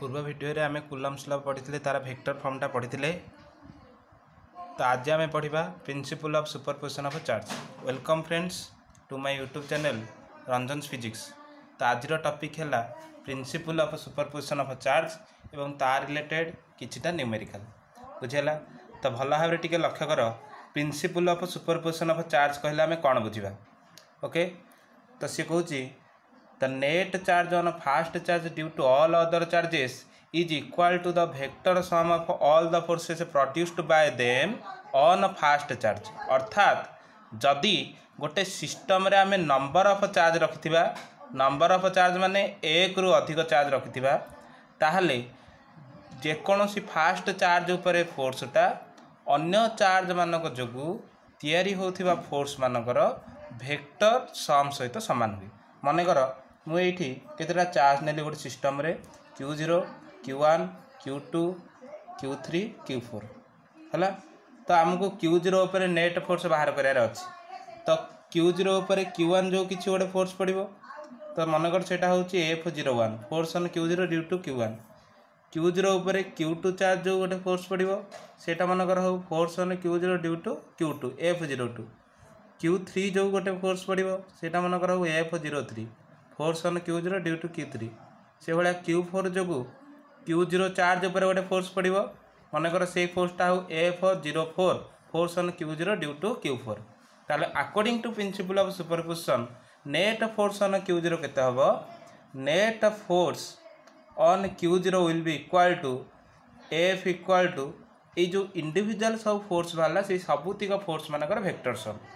पूर्व वीडियो रे आमे कूलम्स लॉ पढ़ी तार वेक्टर फॉर्मटा पढ़ी। तो आज आम पढ़ा principle of superposition of charge. Welcome friends to my YouTube channel Ranjan's physics. तो आज टॉपिक है principle of superposition of charge एवं तार रिलेटेड किछिटा न्यूमेरिकल बुझेला। तो भल भाव टिके लक्ष्य कर principal of superposition of charge कहले आम कौन बुझा। ओके, तो सी कहूँ the net charge on a fast charge due to all other charges is equal to the vector sum of all the forces produced by them on a fast charge। अर्थात जदि गोटे system रे आमे number of charge रखिथिबा, number of charge माने एक रु अधिक चार्ज रखिथिबा, ताहले जेकोसी फास्ट चार्ज उपरे फोर्सटा अन्य चार्ज मानक जोगु तैयारी होथिबा फोर्स मानकर वेक्टर सम सहित समान हुए। मनकर मुझे केतेटा चार्ज नेली गोटे सिस्टम रे Q0, Q1, Q2, Q3, Q4 है। तो आमको Q0 उपर नेट फोर्स बाहर करार अच्छी। तो Q0 उपर Q1 जो किसी गोटे फोर्स पड़ो, तो मनकर सेटा हूँ F01 force on Q0 due to Q1। Q0 उपर Q2 चार्ज जो गोटे फोर्स पड़ो सेटा मनकर हो force on Q0 due to Q2 F02। Q3 जो गोटे फोर्स पड़ो सेटा मनकर हो F03 force on Q0 due to Q3। से भाया Q4 जो Q0 चार्ज उपर गोटे फोर्स पड़ो मनकर से फोर्सटा हो F04 force on Q0 due to Q4। ताले according to principal of superposition net force on Q0 केते हबो? Net force on Q0 will be equal to F equal to ये जो इंडिविजुअल सब फोर्स बाहर से सबुतिक फोर्स मानकर वेक्टर सम।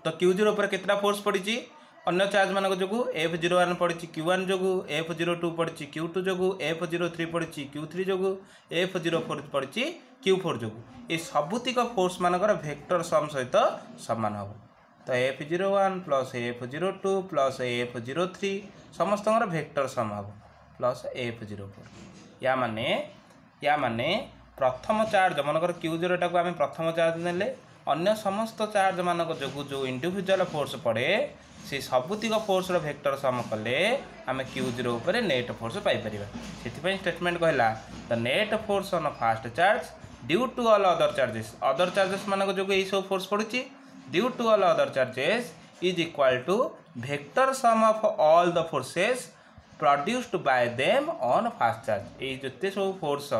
तो Q0 उपर केतटा फोर्स पड़ी अन्य चार्ज मानक जो F01 पड़ी, Q1 जो F02 पड़ी, Q2 जो F03 पड़ी, Q3 जो F04 पड़ी, Q4 जो ये सबुतिक फोर्स मानकर वेक्टर सम सहित समान हम। तो F01 plus F02 plus F03 समस्त वेक्टर सम हम प्लस F04। या माने प्रथम चार्ज मनकर Q0 टाक आम प्रथम चार्ज नेले अन्य समस्त चार्ज मानक जो इंडिविजुअल फोर्स पड़े से सबुतिक फोर्स वेक्टर सम कले आम Q0 उपर नेट फोर्स पाइपर। से स्टेटमेंट कहला the net force on first charge due to all other charges मानक जो यही सब फोर्स पड़ी due to all other charges is equal to vector sum of all the forces produced by them on first charge. ये जिते सब force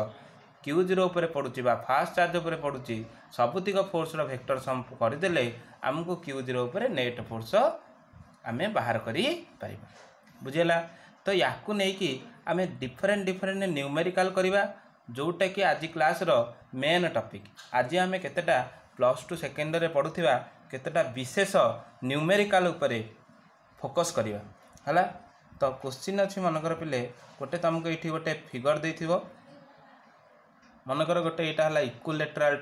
Q0 उपर पड़ुची बा फास्ट चार्ज उपर पड़ुची सबुतिक फोर्स वेक्टर सम करदेले आमको Q0 उपर नेट फोर्स आमे बाहर करी परिबा। बुझेला। तो याकू नहीं कि आमे डिफरेंट न्यूमेरिकल करिबा जोटा कि आज क्लास रो मेन टॉपिक। आज आमे केतेटा प्लस 2 सेकेंड रे पढुथिबा केतेटा विशेष न्यूमेरिकल उपरे फोकस करिबा हला। तो क्वेश्चन अछि मनकर पिले गोटे तुमको एठी गोटे फिगर देथिबो, मनकर गोटे एटा हला इक्विलेटरल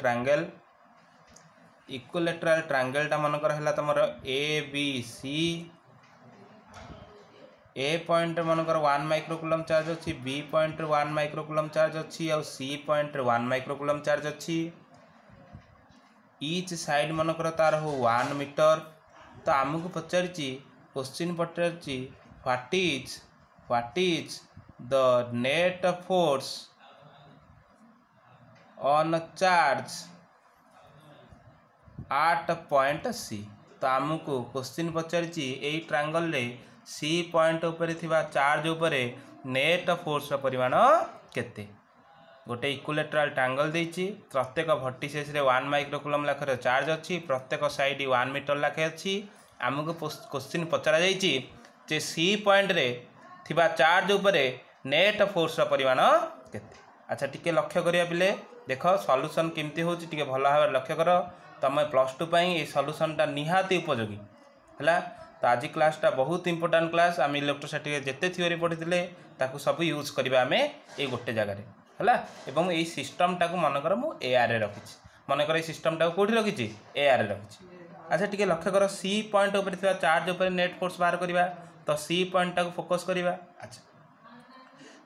ट्रायंगल टा मनकर हला तमर ABC। ए पॉइंट मनकर 1 माइक्रोकूलम चार्ज अच्छी, B पॉइंट 1 माइक्रोकूलम चार्ज अच्छी और C पॉइंट 1 माइक्रोकूलम चार्ज अच्छी। ईच साइड मनकर तार हो 1 मीटर। तो आमको पचारि क्वेश्चन पचारि what is the net force on charge at point C। तो आमको क्वेश्चन पचारि यही ट्रायंगल रे C पॉइंट उपरे थिबा चार्ज उपरे नेट फोर्स परिमाण केते। गोटे इक्विलेटरल ट्रायंगल देछि, प्रत्येक वर्टिसेस रे 1 माइक्रोकूलम लाखर चार्ज अच्छी, प्रत्येक साइड 1 मीटर लाखे अच्छी। आमको क्वेश्चन पचरा जाइछि जे C पॉइंट रे थिबा चार्ज उपरे नेट फोर्स परिमाण केते। अच्छा टिके लक्ष्य करिया पिले देख सॉल्यूशन केमती होछि टिके भल भाव लक्ष्य कर। तुम प्लस 2 पाई ए सॉल्यूशनटा निहाती उपयोगी है। तो आज क्लासटा बहुत इंपोर्टेंट क्लास। आम इलेक्ट्रोस्टैटिक जिते थ्योरी पढ़ी ताकू सब यूज करवा आम ये गोटे जगार है। एवं यही सिस्टमटा को मनकर मुझे AR रखी, मनकर ये सिस्टमटा कौटी रखी AR रखी। अच्छा टिके लक्ष्य कर C पॉइंट उपर चार्ज उपर नेट फोर्स बाहर करवा। तो C पॉइंटा को फोकस करवा। अच्छा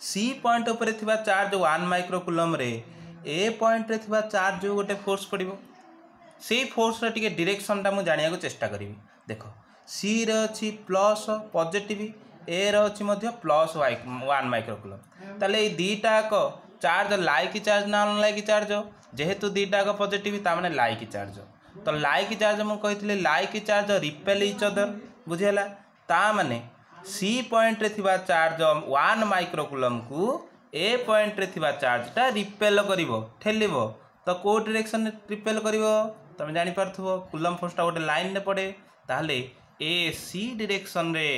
C पॉइंट उपर चार्ज 1 माइक्रोकूलम रे A पॉइंट रे चार्ज जो गोटे फोर्स पड़ो से फोर्स टिके डायरेक्शनटा मुझे जाना चेष्टा करी। देख C रे अच्छी प्लस पॉजिटिव, ए रही प्लस वन माइक्रोकुलम ताले दीटाक चार्ज लाइक चार्ज ना अनलाइक चार्ज जेहेतु दीटाक पॉजिटिव ताने लाइक चार्ज तो लाइक चार्ज मुझे कही like charge repel each other बुझीगला ता माने सी पॉइंट रे थिबा चार्ज 1 माइक्रोकुलम को ए पॉइंट रे थिबा चार्जटा रिपेल करिवो ठेलिवो तो को डायरेक्शन रिपेल करिवो तुम जानि पारथुवो कुलम फोर्सटा गोटे लाइन रे पड़े ताहले ए सी डायरेक्शन रे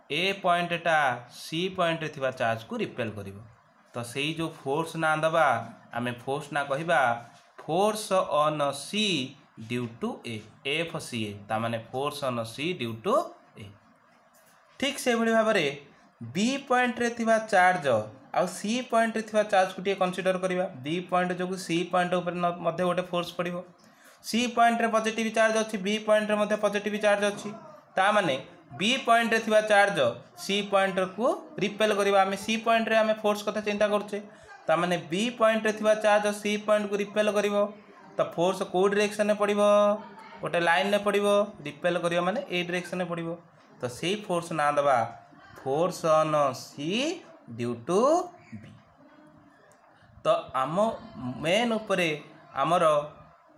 ए पॉइंटटा सी पॉइंट रे थिबा चार्ज को रिपेल करिवो तो सेही जो फोर्स ना दबा आमे फोर्स ना कहिबा force on C due to A F C A ता माने force on C due to A ठीक से भली भाबरे बी पॉइंट रे थिबा चार्ज आ सी पॉइंट रे थिबा चार्ज को कंसीडर करिबा बी पॉइंट जो सी पॉइंट ऊपर मध्ये गोटे फोर्स पड़िबो सी पॉइंट रे पॉजिटिव चार्ज अछि बी पॉइंट रे मध्ये पॉजिटिव चार्ज अछि ता माने बी पॉइंट रे थिबा चार्ज सी पॉइंट को रिपेल करिबा आमे सी पॉइंट रे आमे फोर्स कथा चिंता करछे ता माने बी पॉइंट रे थिबा चार्ज सी पॉइंट को रिपेल करिवो तो फोर्स को डायरेक्शन में पड़िबो गोटे लाइन में पड़िबो रिपेल करियो माने ए डायरेक्शन में पड़िबो तो सेही फोर्स ना दबा force on C due to B तो आम मेन उपरे आमर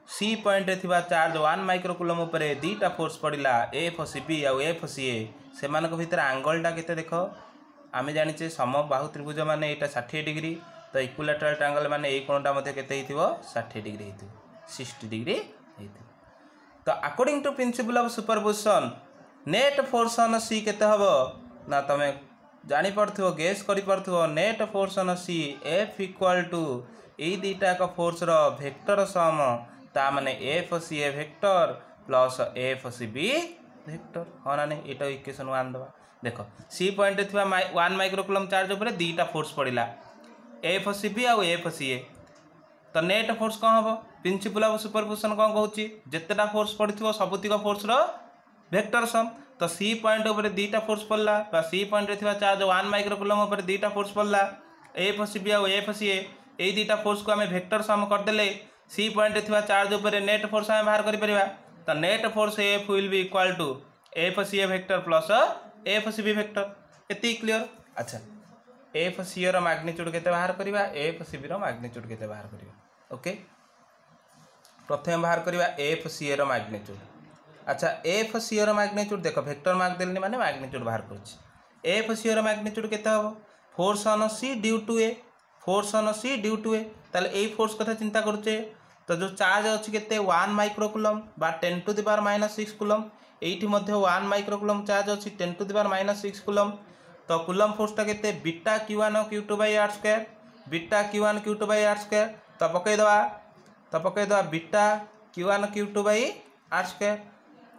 सी पॉइंट रे थिबा चार्ज 1 माइक्रोकुलम उपरे दीटा फोर्स पड़िला एफ सी बी आ एफ सी ए सेमानक भितर एंगलटा केते देखो आमे जानिचे समबाहु त्रिभुज माने एटा 60 डिग्री तो इक्विलैटरल ट्रायंगल माने ए कोणटा मध्ये केते हिथिबो 60 डिग्री हिथिबो 60 डिग्री हिथिबो तो according to principal of superposition net force on C केते हबो ना तमे जानी पड़थो गेस करि पड़थो net force on C F equal to A दीटा का फोर्स रो वेक्टर सम ता माने F C A vector plus F C B vector हाँ ना नहीं एटा इक्वेशन 1 दबा देखो सी पॉइंट थिबा 1 माइक्रोकुलम चार्ज ऊपर दीटा फोर्स पड़िला एफ सी बी आ एफ सी ए तो नेट फोर्स कौन हम प्रिंसिपल ऑफ सुपरपोजिशन कौन कहूँ जितेटा फोर्स पड़ो सबुतिक फोर्स रो वेक्टर सम तो सी पॉइंट ऊपर दीटा फोर्स पड़ला बा सी पॉइंट थिबा चार्ज 1 माइक्रोकुलम ऊपर दीटा फोर्स पड़ला एफ सी बी आ एफ सी ए दीटा फोर्स को आम वेक्टर सम करदेले सी पॉइंट थिबा चार्ज ऊपर नेट फोर्स आम बाहर करिपरिबा तो net force F will be equal to F C A vector plus F C B vector एति क्लियर अच्छा एफ सी रो मैग्नीट्यूड केते बाहर करिबा एफ सी बी रो मैग्नीट्यूड केते बाहर करिबा ओके प्रथम बाहर करिबा एफ सी रो मैग्नीट्यूड अच्छा एफ सी रो मैग्नीट्यूड देखो वेक्टर मार्क देलनी माने मैग्नीट्यूड बाहर करछि एफ सी रो मैग्नीट्यूड केते हबो force on C due to A force on C due to A ताले ए फोर्स कथा चिंता करछे तो जो चार्ज अछि केते 1 माइक्रोकुलम बा 10 टू द पावर -6 कुलम एठी मध्ये 1 माइक्रोकुलम चार्ज अछि 10 टू द पावर -6 कुलम तो कुलम फोर्सटा केते बीटा q1 q2 r square beta q1 q2 r square तो पकई दवा beta q1 q2 r square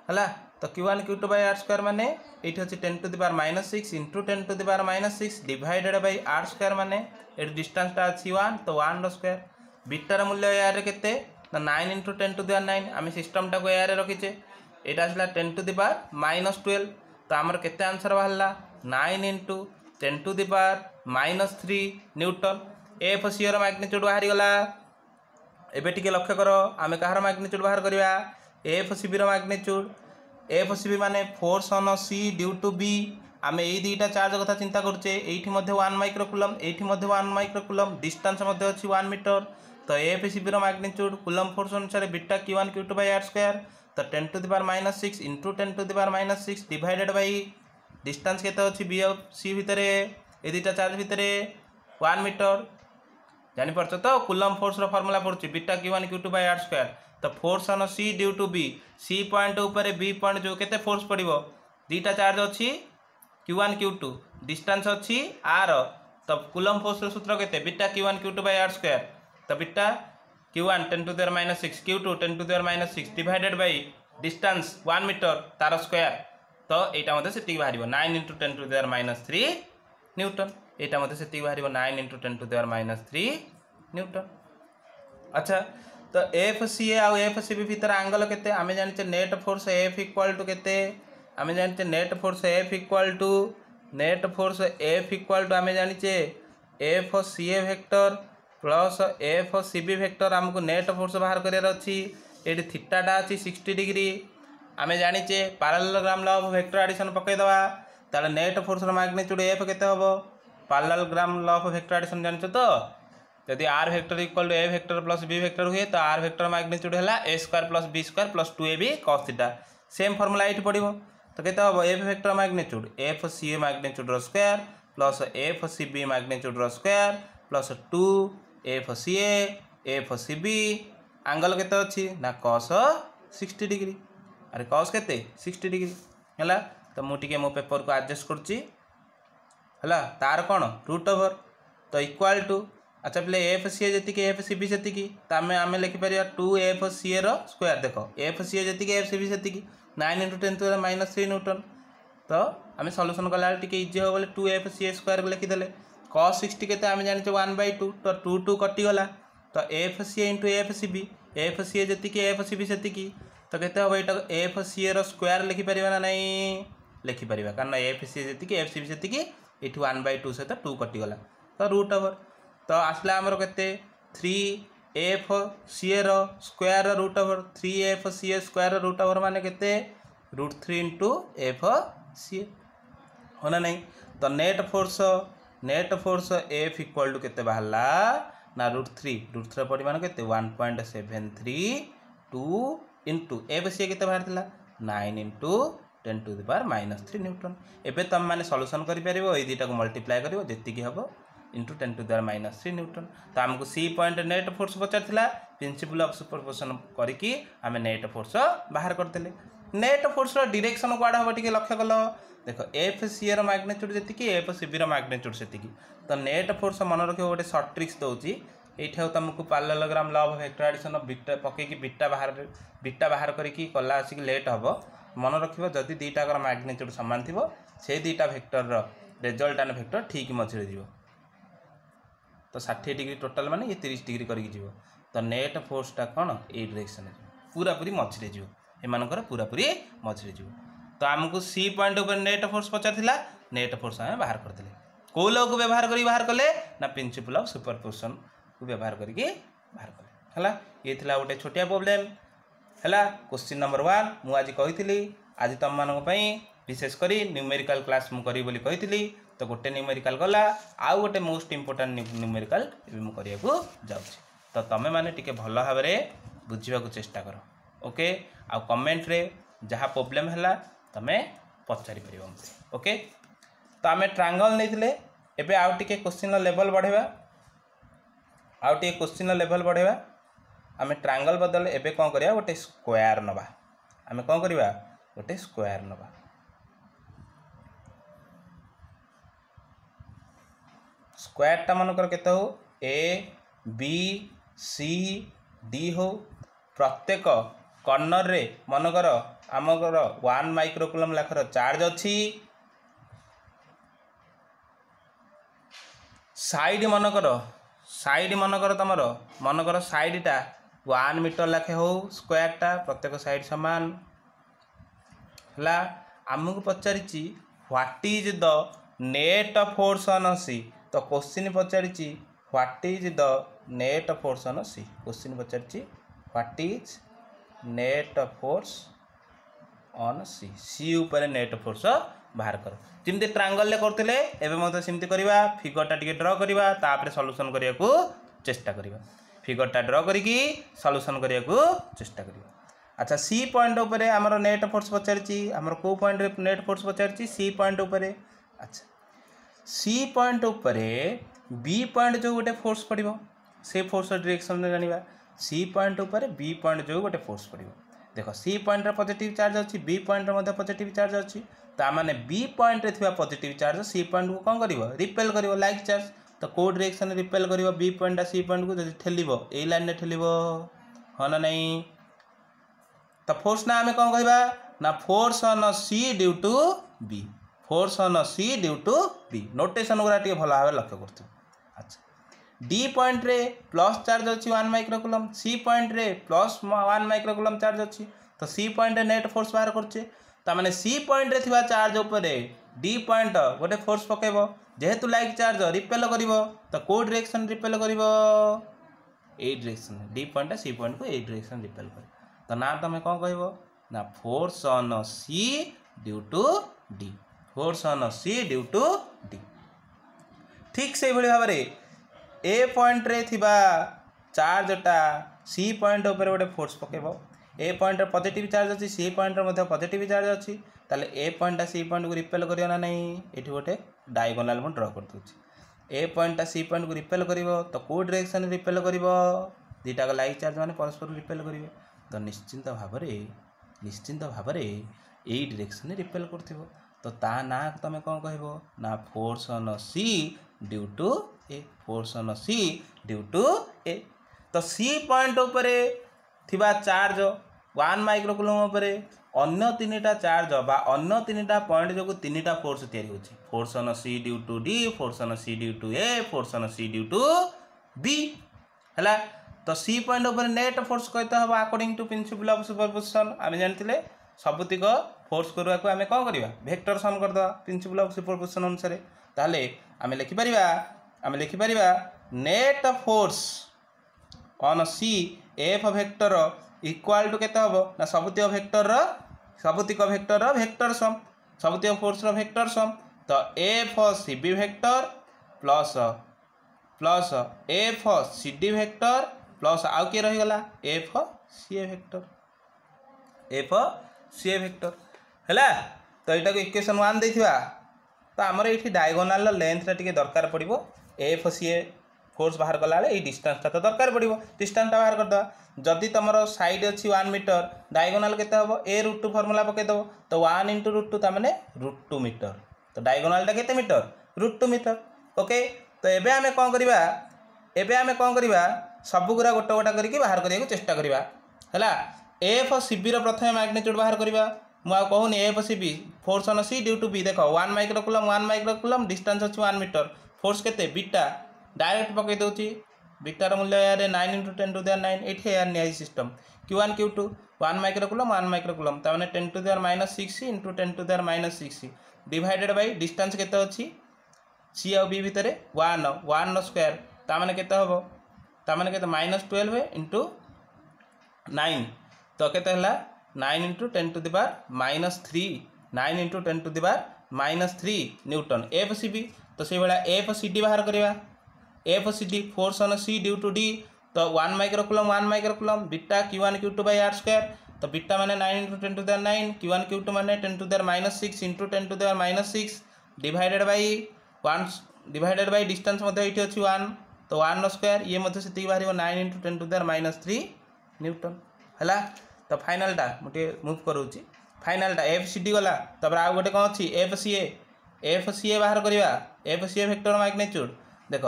हला तो q1 q2 r स्क्वायर माने एठी अछि 10 to the power -6 into 10 to the power -6 divided by r square माने ए डिस्टेंस टा अछि 1 तो 1 रो स्क्वायर बीटार मूल्य यार रे केते ना 9 इंटू 10 टू द पावर 9 आमे सिस्टम टा को यार रे रखिचे एटा आसला 10 टू द पावर -12 तो हमर केते आंसर बाहरला 9 into 10 to the power -3 newton F C रो मैग्नीट्यूड बाहरी गला एबे टिके लक्ष्य करो आमे कहार मैग्नीट्यूड बाहर करिया एफ सी बी रो मैग्नीट्यूड एफ सी बी माने force on C due to B आमे ए दीटा चार्ज कथा चिंता करछे एठी मध्ये 1 माइक्रोकुलम एठी मध्ये 1 माइक्रोकुलम डिस्टेंस मध्ये अछि 1 मीटर तो एफ सी बी रो मैग्नीट्यूड कुलम फोर्स अनुसार beta q1 q2 r square तो 10 to the power -6 into 10 to the power -6 divided by distance केते अछि बी ऑफ सी भितरे ए दीटा चार्ज भितरे 1 मीटर जानि परछ तो कुलम फोर्स रो फार्मूला पड़छि बीटा q1 q2 r स्क्वायर तो force on C due to B C point ऊपर बी पॉइंट जो केते फोर्स पड़िबो दीटा चार्ज अछि q1 q2 डिस्टेंस अछि r तो कुलम फोर्स रो सूत्र केते बीटा q1 q2 r स्क्वायर तो बीटा q1 10 to the power -6 q2 10 to the power -6 divided by distance 1 metre तार स्क्वायर तो एटा मध्ये सेति बाहरिबो 9 into 10 to the power -3 newton एटा मध्ये सेति बाहरिबो 9 into 10 to the power -3 newton अच्छा तो एफ सी ए आ एफ सी बी भीतर एंगल केते आमे जानिचे net force F equal to केते आमे जानिचे net force F equal to आमे जानिचे F C A vector plus F C B vector हमको नेट फोर्स बाहर करियर अछि एठी थीटाटा अछि 60 डिग्री आमे जानिचे parallelogram law of vector addition पकई दवा ताले नेट फोर्स मैग्नीट्यूड एफ केते हबो parallelogram law of vector addition जानछ तो यदि R vector equal to A vector plus B vector हुए तो आर वेक्टर मैग्नीट्यूड है A square plus B square plus 2ab cos theta same formula एठी पड़िबो तो केते हबो F vector magnitude F C magnitude रो square plus F C B magnitude रो square plus 2 F C F C B angle केते अछि ना cos 60 डिग्री अरे cos केते 60 डिग्री हैला तो मु टिके मो पेपर को एडजस्ट करछि हैला तार कोन रूट ओवर तो इक्वल टू अच्छा पहले एफ सी जी एफ सी बी से आम लिखिपर 2f रो स्क्वायर देख एफ सी जी एफ सी बी से 9 × 10⁻³ न्यूटन तो आम सल्यूशन कला टे इजी हो बोले 2f स्क्वायर लिखिदे cos 60 के आम जाने 1/2 तो 2 2 कटिगला तो F C into F C B F C जी एफ सी बी से तो केते हम यहाँ एफ सी रो स्क्वायर लिखिपर ना नहीं लिखिपर कारण एफ सी जी एफ सी बी से ये 1/2 सहित 2 कटिगला तो रूट ओवर तो आसला आमर केते 3f सी रो स्क्वायर रूट ओवर 3f सी स्क्वायर रूट ओवर माने केते √3 × एफ सी हो ना नहीं तो net force F equal to केते बाहरला ना √3 परिमाण केते 1.732 इंटू एफ सी केते बाहर थिला 9 × 10⁻³ न्यूटन एबे तुम माने सॉल्यूशन करि परिबो ए दुटा को मल्टीप्लाई करिवो जेति की हबो इंटू 10⁻³ न्यूटन तो आमको सी पॉइंट नेट फोर्स पचार प्रिंसिपल ऑफ सुपरपोजिशन करके आम नेट फोर्स बाहर करते नेट फोर्स डायरेक्शन कुआडे हम टिके लक्ष्य कल देख एफ सी रो मैग्नीट्यूड जी एफ सी बी रो मैग्नीट्यूड से तो नेट फोर्स मन रख गोटे सर्ट ट्रिक्स दूसरी ये तुमको parallelogram law of vector addition बीटा पकईकी बीटा बाहर करके कला आसिक लेट हम मन रख जदि दुईटाकर मैग्नीट्यूड सामान थी से दुईटा वेक्टर रिजल्ट एंड वेक्टर ठीक मझे जीव तो 60 डिग्री टोटाल माने ये 30 डिग्री करके जीव तो नेट फोर्सटा कौन ये डायरेक्शन पूरा पूरी मझे जीव एमानकर पूरा पूरी मझे जीव तो आमको सी पॉइंट ऊपर नेट फोर्स पचार नेट फोर्स आम बाहर करते कौ लॉ को व्यवहार कर बाहर कले ना प्रिंसिपल ऑफ सुपरपोजिशन को व्यवहार करके बाहर कले है ये थिला गोटे छोटिया प्रॉब्लम है क्वेश्चन नंबर 1 मु आज कही आज तुम मानी विशेषकर न्यूमेरिकल क्लास मुझे कही तो गोटे न्यूमेरिकल गला आउ गोटे मोस्ट इंपोर्टेंट न्यूमेरिकल मुझे जाऊँगी तो तुम्हें मैंने टिके भल भाव में बुझा चेष्टा कर ओके आउ कमेंट रे जहाँ प्रोब्लेम है तुम्हें पचारि पार मत ओके तो आम ट्रायंगल नहीं एबे आउ टिके क्वेश्चन लेवल बढ़ेगा आउ टिके क्वेश्चन लेवल बढ़ेगा आम ट्रायंगल बदल एबे कौन करिया गोटे स्क्वायर नवा आम कौन करिया गोटे स्क्वायर नवा स्क्वायरटा मनकर केते हो ए बी सी डी हो प्रत्येक कॉर्नर रे मनकर आमकर 1 माइक्रोकुलम लाखर चार्ज अच्छी साइड मनकर तमर मनकर साइडटा 1 मीटर लाखे हो स्क्वायरटा प्रत्येक साइड समान है आमको पचारि what is the net force on C तो क्वेश्चन पचारि what is the net force on C question पचारि what is net force on C C ऊपर नेट फोर्स बाहर कर जमी ट्रायंगल करते एवं सेमती करवा फिगरटा टे ड्र करवा तापर सॉल्यूशन करने को चेष्टा करवा फिगरटा ड्र करके सॉल्यूशन करने को चेष्टा करवा अच्छा सी पॉइंट उपरे आमर नेट फोर्स पचारि आमर को पॉइंट नेट फोर्स पचारि सी पॉइंट उपरे अच्छा सी पॉइंट उपरे बी पॉइंट जो गोटे फोर्स पड़ो से फोर्स डायरेक्शन जाना सी पॉइंट उपरे बी पॉइंट जो गोटे फोर्स पड़ो देख सी पॉइंट पॉजिटिव चार्ज अच्छी बी पॉइंट पॉजिटिव चार्ज अच्छी ताने बी पॉइंट रे पॉजिटिव चार्ज सी पॉइंट को कौन कर रिपेल कर लाइक चार्ज तो कौ डायरेक्शन रिपेल कर बी पॉइंट सी पॉइंट को जब ठेलिब ए लाइन में ठेलिब हाँ ना नहीं तो फोर्स ना आम कौन कहवा ना force on C due to B force on C due to B notation गुरा भल भाव लक्ष्य कर अच्छा डी पॉइंट रे प्लस चार्ज अच्छी 1 माइक्रोकुलम सी पॉइंट रे प्लस 1 माइक्रोकुलम चार्ज अच्छी तो सी पॉइंट रे नेट फोर्स बाहर करछे तामाने सी पॉइंट रे थिबा चार्ज उपरे डी पॉइंट गोटे फोर्स पकेबो जेहेतु लाइक चार्ज रिपेल करिवो तो को डायरेक्शन रिपेल करिवो ए direction D point C point को ए डायरेक्शन रिपेल कर तो ना तुम कौन कहबो ना force on C due to D force on C due to D. ठीक से भाव में ए पॉइंट रे थिबा चार्जटा सी पॉइंट उपर गोटे फोर्स पकेब। ए पॉइंट पॉजिटिव चार्ज अच्छी, सी पॉइंट पॉजिटिव चार्ज अच्छी, ताले ए पॉइंटा सी पॉइंट को रिपेल करियो ना नहीं। ये गोटे डायगोनाल मैं ड्र कर दूसरी। ए पॉइंटा सी पॉइंट को रिपेल करिवो तो को डायरेक्शन रिपेल करिवो, दुईटा लाइक चार्ज माने परस्पर रिपेल करिवे। तो निश्चिंत भाव में यही डायरेक्शन रिपेल करथिबो। तो ता ना तुम कौन कहबो ना force on C due to A, force on C due to A. तो सी पॉइंट उपरे थिबा चार्ज 1 माइक्रोकुलम उपरे अन्य तीनटा चार्ज बा अन्य तीनटा पॉइंट जो तीनटा फोर्स तैयारी होची। Force on C due to D, force on C due to A, force on C due to B हैला। तो सी पॉइंट ऊपर नेट फोर्स कहते हम according to principal of superposition. आम जानते सबुतिक फोर्स करने को आम कौन करवा वेक्टर सम करदे प्रिंसिपल ऑफ सुपरपोजिशन अनुसार। ताले आम लिखिपर net force on C F vector equal to केते हबो ना सबुतिक वेक्टर वेक्टर सम, सबुतिक फोर्स वेक्टर सम। तो F C B vector plus plus F C D vector plus आउ किए रहीगला F C A vector, F C A vector हैला। तो यहाँ को इक्वेशन 1 देथिबा। तो आमर ये डायगोनाल लेंथटा टिके दरकार पड़ो। एफ सी ए फोर्स बाहर कला ये डिस्टेंसटा तो दरकार पड़ो, डिस्टेंसटा बाहर करदे। जदि तुम साइड अच्छी 1 मीटर डायगोनाल केते हबो ए √2 फॉर्मूला पकेदेव। तो 1 × √2 ताने √2 मीटर। तो डायगोनालटा केते मीटर √2 मीटर। ओके तो एबे आमे कौन करिबा सबुगुरा गोटे गोटा करके बाहर करने चेष्टा करवा है। एफ सी बी प्रथम मैग्नीट्यूड बाहर करवा। मुझे कहूनी F C B force on C due to B देख 1 माइक्रोकुलम डिस्टेंस अच्छी 1 मीटर। फोर्स केते बीटा डायरेक्ट पकई दूची। बीटार मूल्य यार 9 × 10⁻⁹ ये नियाई system. Q1 Q2 1 microcoulomb 10 to the -6 × 10 - 6 divided by distance केते अच्छी सी आ बी भितर 1 स्क्वायर ताने केते हबो ताने केते -12 × 9 तो केते हला 9 × 10⁻³ 9 × 10⁻³ न्यूटन एफ सी बी। तो से भाया एफ सी डी बाहर करवा। F C D force on C due to D तो 1 microcoulomb beta Q1 Q2 r square. तो बीटा माने 9 × 10⁹ Q1 Q2 माने 10⁻⁶ × 10⁻⁶ डिवाइडेड बाय डिस्टेंस ये अच्छी 1 तो 1 स्क्वायर ये से बाहर 9 × 10⁻³ न्यूटन है। तो फाइनालटा मुझे मुव करूँगी। फाइनालटा एफ सी डी गला। तब आउ गोटे कौन अच्छी एफ सी ए बाहर करवा। F C A vector magnitude देख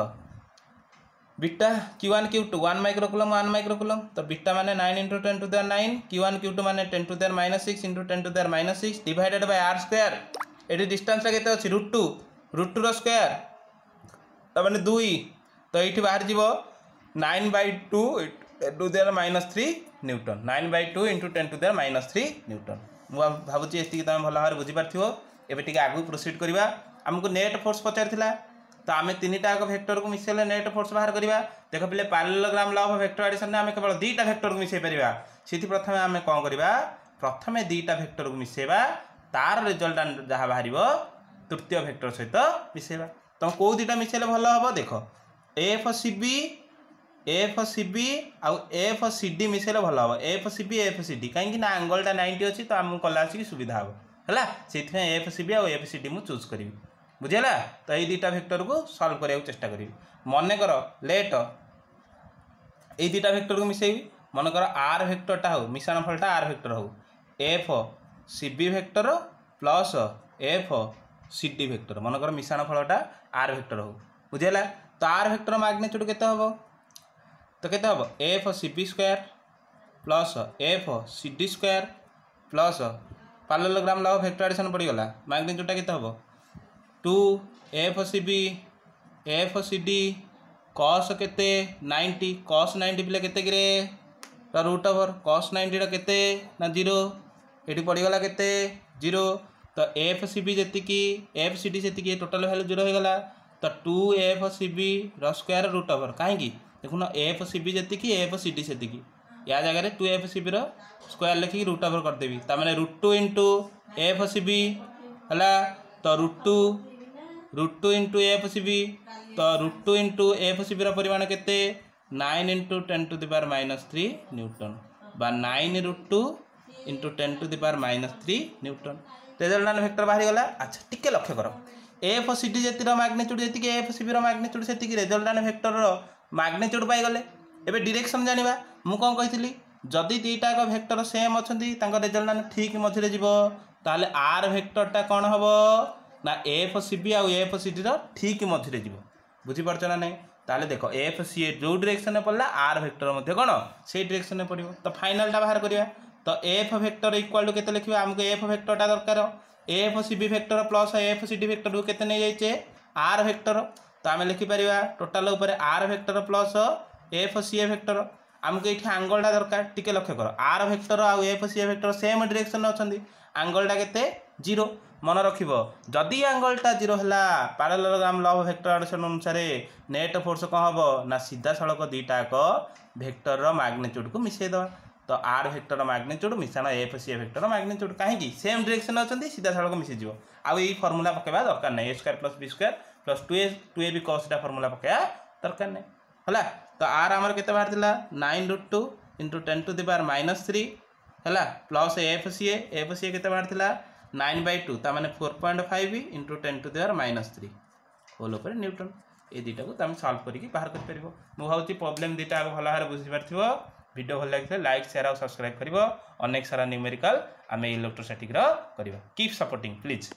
बीटा Q1 Q2 1 माइक्रोकुलम तो बीटा माने 9 × 10⁹ Q1 Q2 माने 10⁻⁶ × 10⁻⁶ डिवाइडेड बाय r स्क्वायर। ये डिस्टेंस केते अच्छी √2 स्क्वायर तो मैंने 2 तो ये बाहर जीव 9/2 × 10⁻³ न्यूटन 9/2 × 10⁻³ न्यूटन। मुझे भावुँ ये तुम भल भाव बुझीपार। एबे टिके आगु प्रोसीड करवा। आमको नेट फोर्स पचार तो आम 3टा वेक्टर को मिसेले नेट फोर्स बाहर करवा। देख पे parallelogram law of vector addition आम केवल 2टा वेक्टर को मिसई पारिबा। सेठी प्रथमे आम कौन करवा प्रथमे 2टा वेक्टर को मिसेबा तार रिजल्ट जहाँ बाहर तृतीय वेक्टर सहित मिसेबा। तुम कौ 2टा मिसेले भल हम देख एफ सी बी आउ एफ सी डी मिसेले भल हम F C B F C D कहीं आंगलटा 90 अच्छी तो आमको कला आसिक सुविधा हम है। से एफ सी बी आउ एफ सी डी मुझे चूज करी बुझेगा। तो ये 2टा वेक्टर को सॉल्व करने को चेष्टा करी। मनकर लेट ये 2टा वेक्टर को मिसेबी। मनकर आर वेक्टरटा हो मिश्रण फलटा आर वेक्टर हो F C B vector plus F C D vector मनकर मिश्रण फलटा आर वेक्टर हो बुझेगा। तो आर वेक्टर मैग्नीट्यूड केते हबो तो केते हबो F C B square plus F C D square plus parallelogram law of vector addition पड़गला मैग्नीट्यूडटा केते हबो 2 F C B F C D cos केते 90 कॉस 90 पिले केते गिरे √ओवर कॉस 90 केते ना 0 ये पड़गला केते 0। तो एफ सी बी जी एफ सी डी से टोटाल वैल्यू 0 हो गला। तो 2 एफ सी बी स्क्वायर √ओवर कहीं देखुन एफ सी बी जी एफ सी डी से या जगह 2 एफ सी बी स्क्वायर लिखिकी √ओवर करदेवी ताने √2 × एफ सी बी है तो √2 इंटू एफ सी बी तो √2 इंटू एफ सी बी परिमाण केते 9 इंटू 10⁻³ न्यूटन बा 9√2 इंटू 10⁻³ न्यूटन रेजल्टांट वेक्टर बाहरी गला। अच्छा टिके लक्ष्य कर एफ सी डी जेतिर मैग्नीट्यूड जी एफ सी बी मैग्नीट्यूड से रेजल्टांट वेक्टर मैग्नीट्यूड पाई गले। एबे डायरेक्शन जानिबा मु कोन कहितली जदि दीटा को वेक्टर सेम अछंती तांको रेजल्टांट ठीक मझिरे जीवो ताले आर वेक्टरटा कौन हम ना एफ सी बी आउ एफ सी डी ठीक मझिरे जीवो बुझी पारछ ना नहीं। ताले देखो एफ सी ए जो डायरेक्शन में पड़ला आर वेक्टर मध्य कौन से डायरेक्शन में पड़ो। तो फाइनलटा बाहर करिया तो एफ वेक्टर इक्वल टू केते लिखिबा हमको एफ वेक्टरटा दरकार F C B vector plus F C D vector को केते नै जाइछे आर वेक्टर। तो आम लिखि परिबा टोटल ऊपर R vector plus F C A vector आमको ये आंगलटा दरकार टिके लक्ष्य कर आर वेक्टर आउ F C A vector same direction अच्छी आंगलटा केते 0 मन रखिबो जदि आंगलटा 0 है parallelogram law of vector addition अनुसार नेट फोर्स कौन हम ना सीधा सड़क दीटाक वेक्टर मैग्नीट्यूड को मिसई दवा। तो आर वेक्टर मैग्नीट्यूड मिसाण F C A vector magnitude कहीं सेम डायरेक्शन अच्छी सीधा सड़क मिसीज आउ ये फर्मूला पकेबा दरकार नहीं a² + b² + 2ab cos formula पकेबा दरकार नहीं है। तो आर आमर केते बाहर थिला 9√2 इंटू 10⁻³ है प्लस एफ सी ए केते बाहर थिला 9/2 ता माने 4.5 इंटू 10⁻³ होल पर न्यूटन ये दुटा को तुम सॉल्व करके बाहर कर परिबो। मु भावती प्रॉब्लम दुटा आग भल भाव बुझी पारथिबो वीडियो भल लागिले लाइक शेयर और सब्सक्राइब करिवो अनेक सारा न्यूमेरिकल आमे इलेक्ट्रोस्टैटिक रो करिवो कीप सपोर्टिंग प्लीज।